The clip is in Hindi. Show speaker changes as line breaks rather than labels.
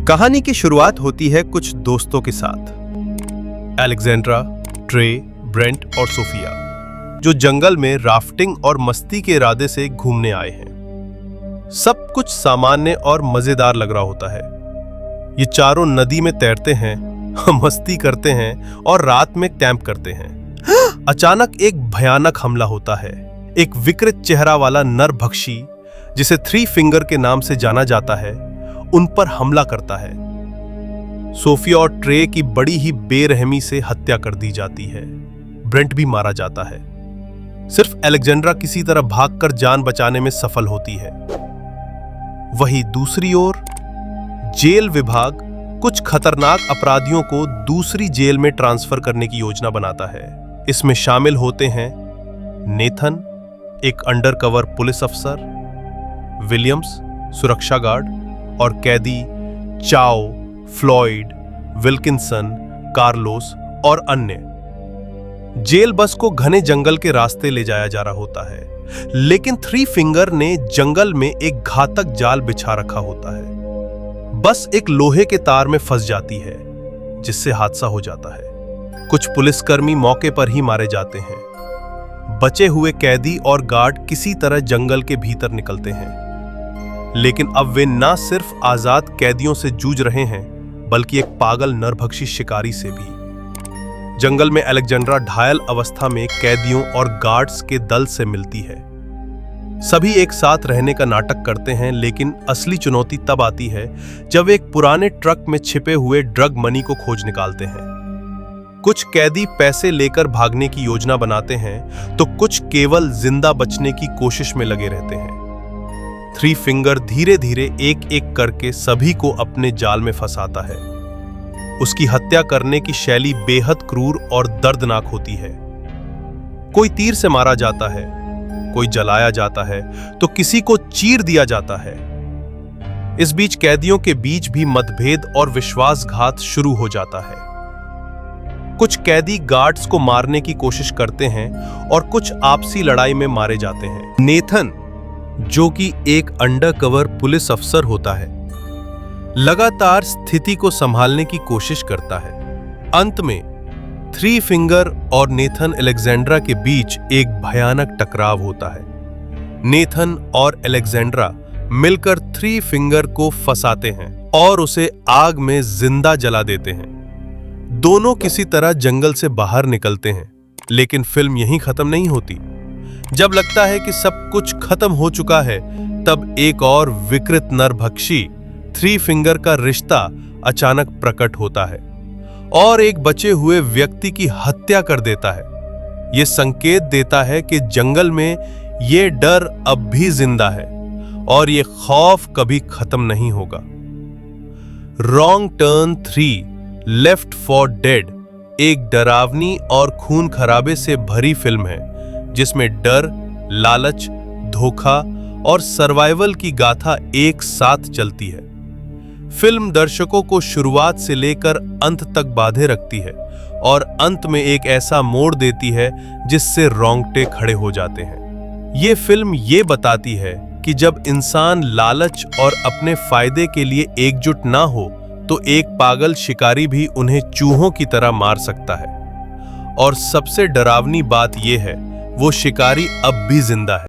कहानी की शुरुआत होती है कुछ दोस्तों के साथ, अलेक्जेंड्रा, ट्रे, ब्रेंट और सोफिया, जो जंगल में राफ्टिंग और मस्ती के इरादे से घूमने आए हैं। सब कुछ सामान्य और मजेदार लग रहा होता है। ये चारों नदी में तैरते हैं, मस्ती करते हैं और रात में कैंप करते हैं। अचानक एक भयानक हमला होता है। एक विकृत चेहरा वाला नरभक्षी, जिसे थ्री फिंगर के नाम से जाना जाता है, उन पर हमला करता है। सोफिया और ट्रे की बड़ी ही बेरहमी से हत्या कर दी जाती है। ब्रेंट भी मारा जाता है। सिर्फ अलेक्जेंड्रा किसी तरह भागकर जान बचाने में सफल होती है। वहीं दूसरी ओर जेल विभाग कुछ खतरनाक अपराधियों को दूसरी जेल में ट्रांसफर करने की योजना बनाता है। इसमें शामिल होते हैं नेथन, एक अंडरकवर पुलिस अफसर, विलियम्स, सुरक्षा गार्ड, और कैदी चाओ, फ्लॉयड, विल्किंसन, कार्लोस और अन्य। जेल बस को घने जंगल के रास्ते ले जाया जा रहा होता है, लेकिन थ्री फिंगर ने जंगल में एक घातक जाल बिछा रखा होता है। बस एक लोहे के तार में फंस जाती है, जिससे हादसा हो जाता है। कुछ पुलिसकर्मी मौके पर ही मारे जाते हैं। बचे हुए कैदी और गार्ड किसी तरह जंगल के भीतर निकलते हैं, लेकिन अब वे ना सिर्फ आजाद कैदियों से जूझ रहे हैं, बल्कि एक पागल नरभक्षी शिकारी से भी। जंगल में अलेक्जेंड्रा घायल अवस्था में कैदियों और गार्ड्स के दल से मिलती है। सभी एक साथ रहने का नाटक करते हैं, लेकिन असली चुनौती तब आती है जब एक पुराने ट्रक में छिपे हुए ड्रग मनी को खोज निकालते हैं। कुछ कैदी पैसे लेकर भागने की योजना बनाते हैं, तो कुछ केवल जिंदा बचने की कोशिश में लगे रहते हैं। थ्री फिंगर धीरे धीरे एक एक करके सभी को अपने जाल में फंसाता है। उसकी हत्या करने की शैली बेहद क्रूर और दर्दनाक होती है। कोई तीर से मारा जाता है, कोई जलाया जाता है, तो किसी को चीर दिया जाता है। इस बीच कैदियों के बीच भी मतभेद और विश्वासघात शुरू हो जाता है। कुछ कैदी गार्ड्स को मारने की कोशिश करते हैं और कुछ आपसी लड़ाई में मारे जाते हैं। नेथन, जो कि एक अंडरकवर पुलिस अफसर होता है, लगातार स्थिति को संभालने की कोशिश करता है। अंत में थ्री फिंगर और नेथन अलेक्जेंड्रा के बीच एक भयानक टकराव होता है। नेथन और अलेक्जेंड्रा मिलकर थ्री फिंगर को फंसाते हैं और उसे आग में जिंदा जला देते हैं। दोनों किसी तरह जंगल से बाहर निकलते हैं, लेकिन फिल्म यहीं खत्म नहीं होती। जब लगता है कि सब कुछ खत्म हो चुका है, तब एक और विकृत नरभक्षी थ्री फिंगर का रिश्ता अचानक प्रकट होता है और एक बचे हुए व्यक्ति की हत्या कर देता है। यह संकेत देता है कि जंगल में यह डर अब भी जिंदा है और यह खौफ कभी खत्म नहीं होगा। Wrong turn 3 left for dead एक डरावनी और खून खराबे से भरी फिल्म है, जिसमें डर, लालच, धोखा और सर्वाइवल की गाथा एक साथ चलती है। फिल्म दर्शकों को शुरुआत से लेकर अंत तक बांधे रखती है और अंत में एक ऐसा मोड़ देती है जिससे रोंगटे खड़े हो जाते हैं। ये फिल्म ये बताती है कि जब इंसान लालच और अपने फायदे के लिए एकजुट ना हो, तो एक पागल शिकारी भी उन्हें चूहों की तरह मार सकता है। और सबसे डरावनी बात यह है, वो शिकारी अब भी जिंदा है।